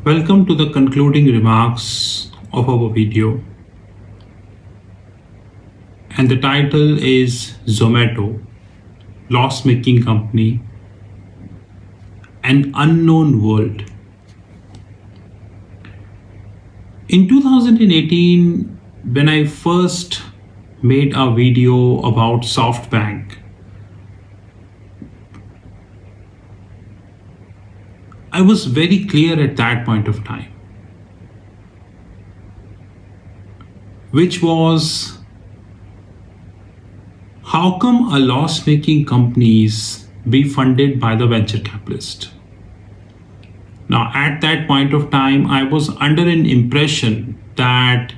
Welcome to the concluding remarks of our video, and the title is Zomato, loss-making company, an unknown world. In 2018, when I first made a video about SoftBank, I was very clear at that point of time, which was how come a loss-making companies be funded by the venture capitalist? Now, at that point of time, I was under an impression that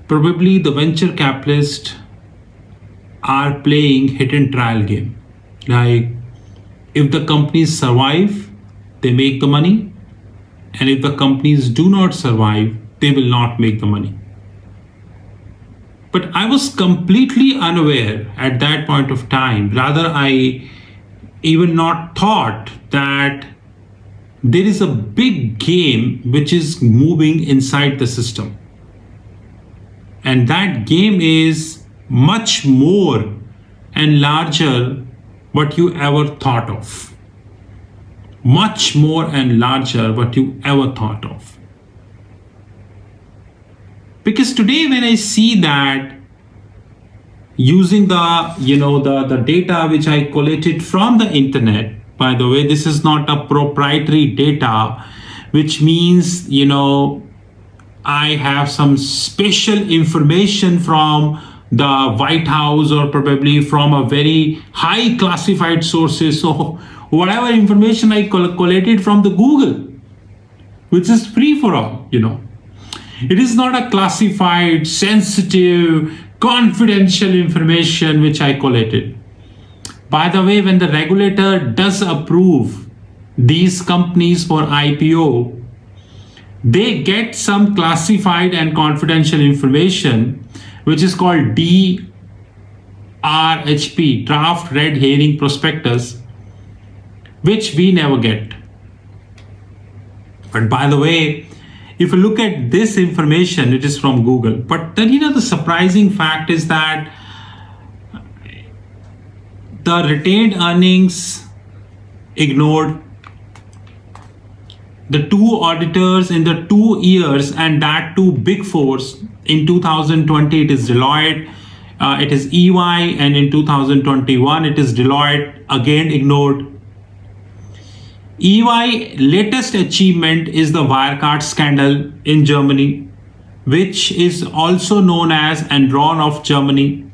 probably the venture capitalists are playing hit and trial game. Like, if the companies survive, they make the money, and if the companies do not survive, they will not make the money. But I was completely unaware at that point of time. Rather, I even not thought that there is a big game which is moving inside the system. And that game is much more and larger what you ever thought of. Much more and larger what you ever thought of. Because today when I see that, using the data which I collated from the internet, by the way, this is not a proprietary data, which means, I have some special information from the White House or probably from a very high classified sources. So whatever information I collated from the Google, which is free for all, It is not a classified, sensitive, confidential information which I collated. By the way, when the regulator does approve these companies for IPO, they get some classified and confidential information, which is called DRHP, Draft Red Herring Prospectus, which we never get. But by the way, if you look at this information, it is from Google. But then, the surprising fact is that the retained earnings ignored. The two auditors in the 2 years, and that two big fours, in 2020 it is Deloitte, it is EY, and in 2021 it is Deloitte, again ignored. EY latest achievement is the Wirecard scandal in Germany, which is also known as Enron of Germany.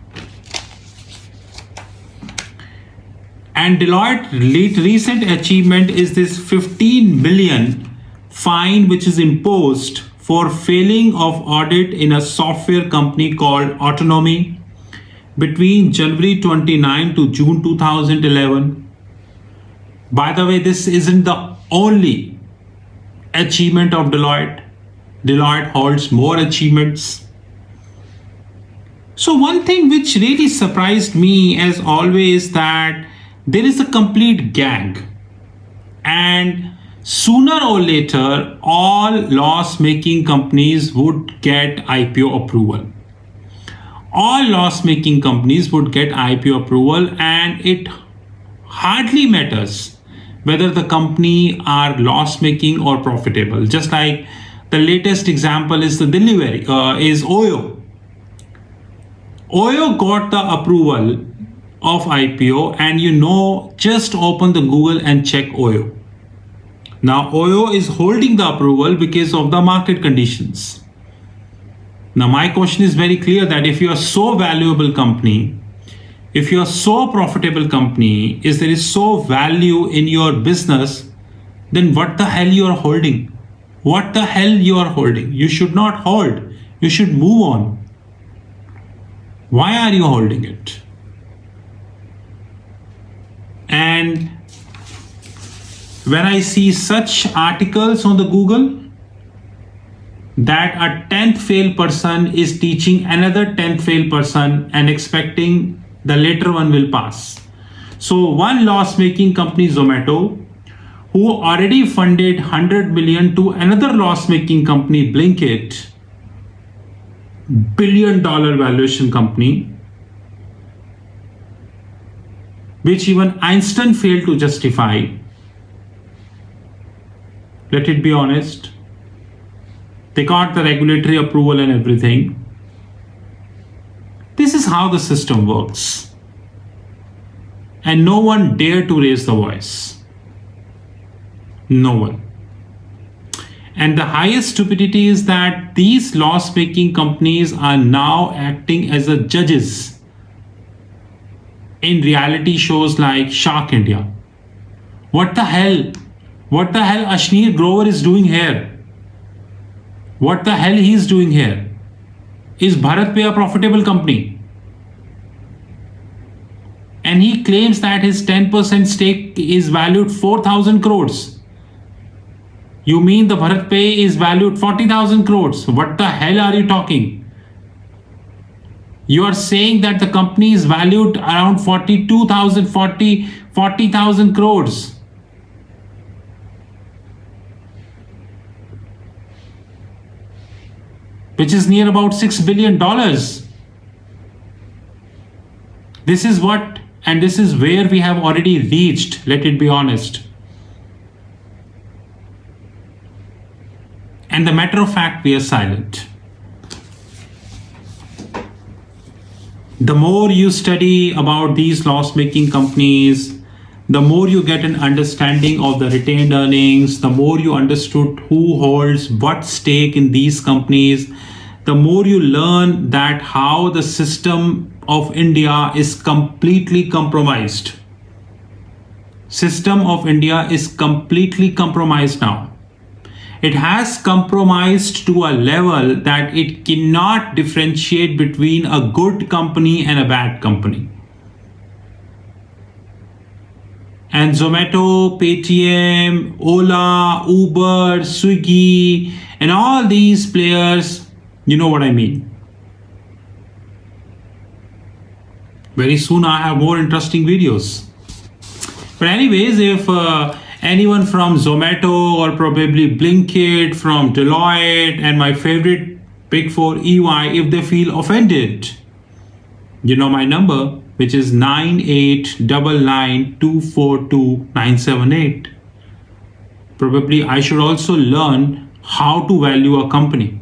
And Deloitte recent achievement is this 15 million fine which is imposed for failing of audit in a software company called Autonomy between January 29 to June 2011. By the way, this isn't the only achievement of Deloitte. Deloitte holds more achievements. So one thing which really surprised me as always, that there is a complete gang, and sooner or later all loss-making companies would get IPO approval. All loss-making companies would get IPO approval, and it hardly matters whether the company are loss-making or profitable. Just like the latest example is the delivery, is Oyo. Oyo got the approval of IPO, and just open the Google and check Oyo. Now Oyo is holding the approval because of the market conditions. Now my question is very clear, that if you are so valuable company, if you are so profitable company, if there is so value in your business, then what the hell you are holding? What the hell you are holding? You should not hold. You should move on. Why are you holding it? And when I see such articles on the Google, that a 10th fail person is teaching another 10th fail person and expecting the later one will pass. So one loss-making company, Zomato, who already funded 100 million to another loss-making company, Blinkit, billion-dollar valuation company, which even Einstein failed to justify. Let it be honest. They got the regulatory approval and everything. This is how the system works. And no one dared to raise the voice. No one. And the highest stupidity is that these loss-making companies are now acting as judges in reality shows like Shark India. What the hell? What the hell Ashneer Grover is doing here? What the hell he is doing here? Is BharatPe a profitable company? And he claims that his 10% stake is valued 4,000 crores. You mean the BharatPe is valued 40,000 crores? What the hell are you talking? You are saying that the company is valued around 40,000 crores. Which is near about $6 billion. This is what, and this is where we have already reached, let it be honest. And the matter of fact, we are silent. The more you study about these loss-making companies, the more you get an understanding of the retained earnings, the more you understood who holds what stake in these companies, the more you learn that how the system of India is completely compromised. System of India is completely compromised now. It has compromised to a level that it cannot differentiate between a good company and a bad company. And Zomato, Paytm, Ola, Uber, Swiggy, and all these players, you know what I mean. Very soon I have more interesting videos. But anyways, if anyone from Zomato or probably Blinkit, from Deloitte, and my favorite Big 4 EY, if they feel offended, you know my number, which is 9899242978. Probably I should also learn how to value a company.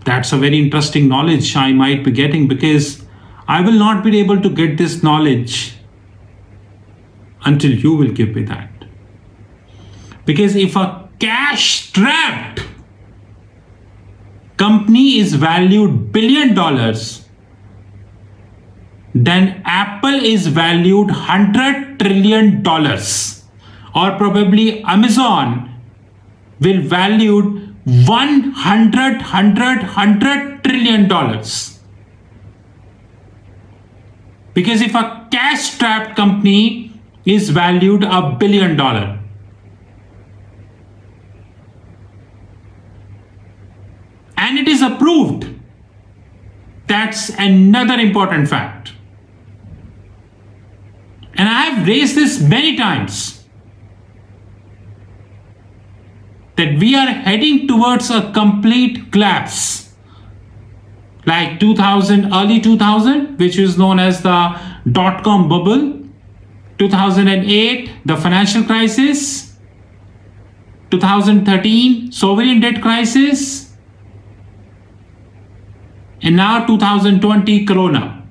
That's a very interesting knowledge I might be getting, because I will not be able to get this knowledge until you will give me that. Because if a cash-strapped company is valued $1 billion, then Apple is valued $100 trillion, or probably Amazon will valued $100 trillion. Because if a cash-strapped company is valued $1 billion, and it is approved, that's another important fact. And I have raised this many times, that we are heading towards a complete collapse. Like 2000, early 2000, which is known as the dot-com bubble, 2008, the financial crisis, 2013, sovereign debt crisis, and now 2020, Corona,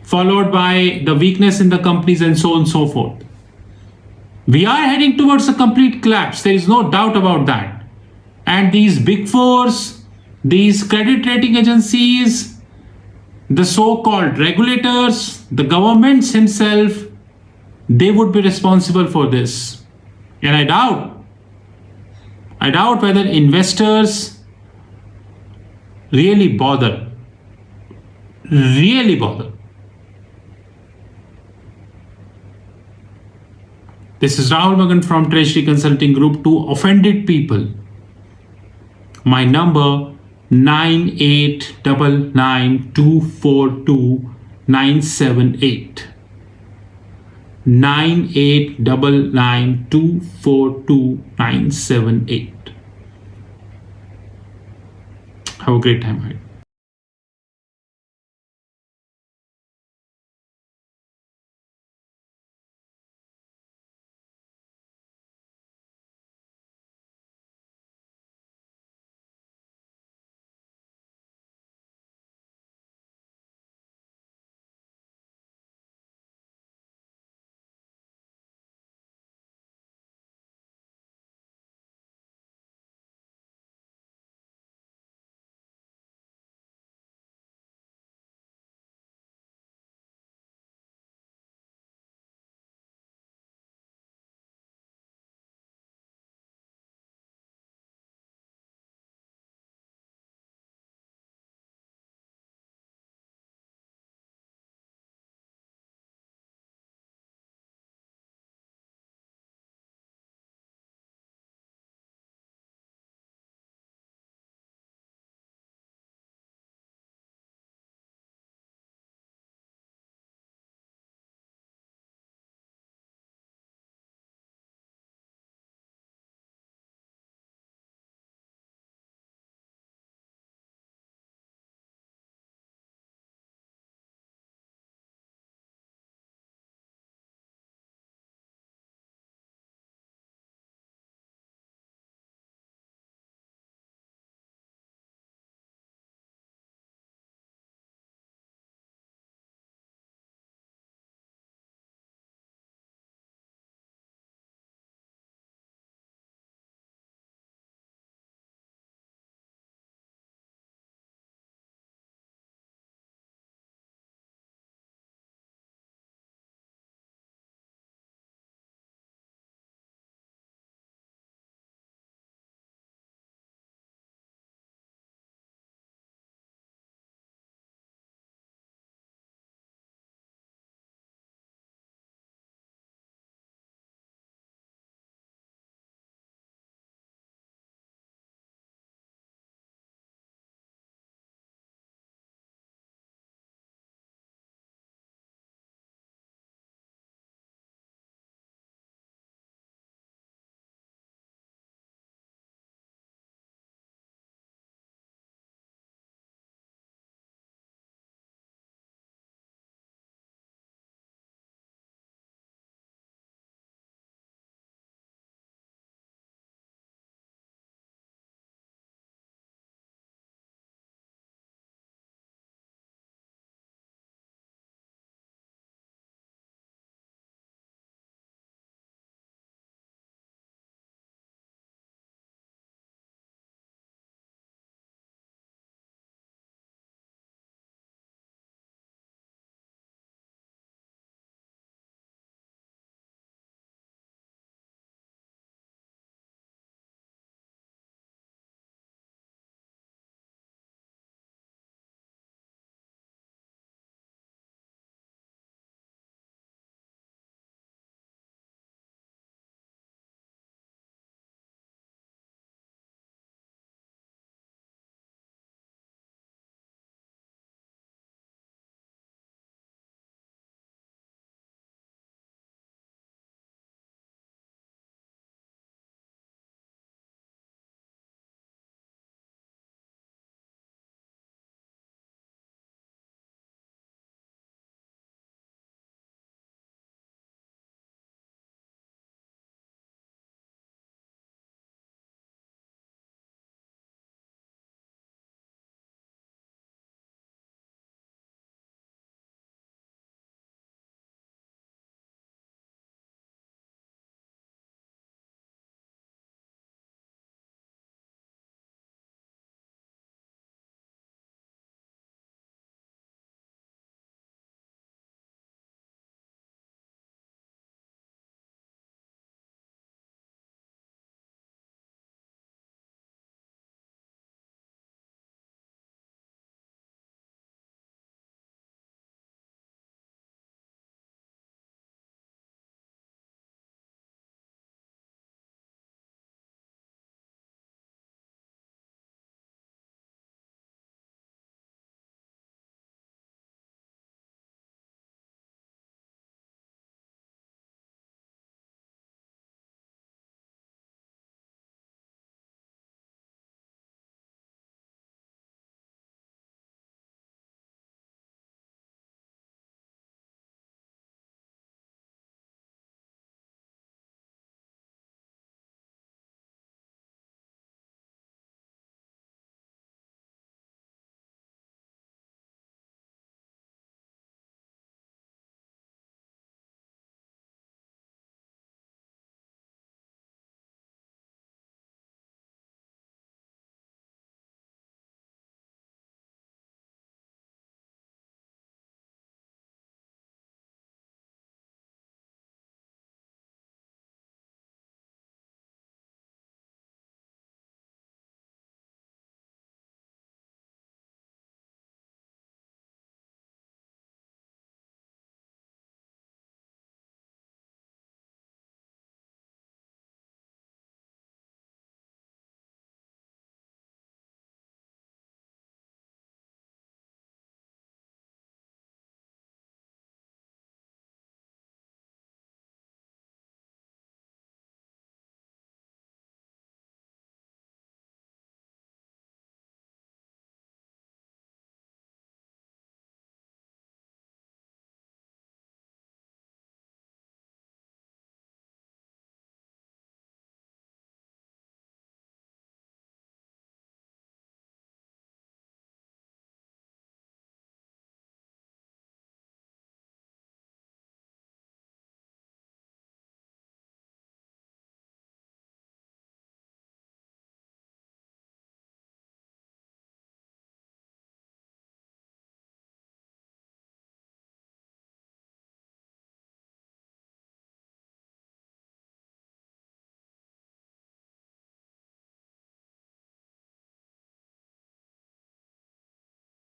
followed by the weakness in the companies and so on and so forth. We are heading towards a complete collapse. There is no doubt about that. And these Big Fours, these credit rating agencies, the so-called regulators, the governments himself, they would be responsible for this. And I doubt whether investors really bother. This is Rahul Magan from Treasury Consulting Group. To offended people, my number 9899242978. 9899242978. Have a great time ahead.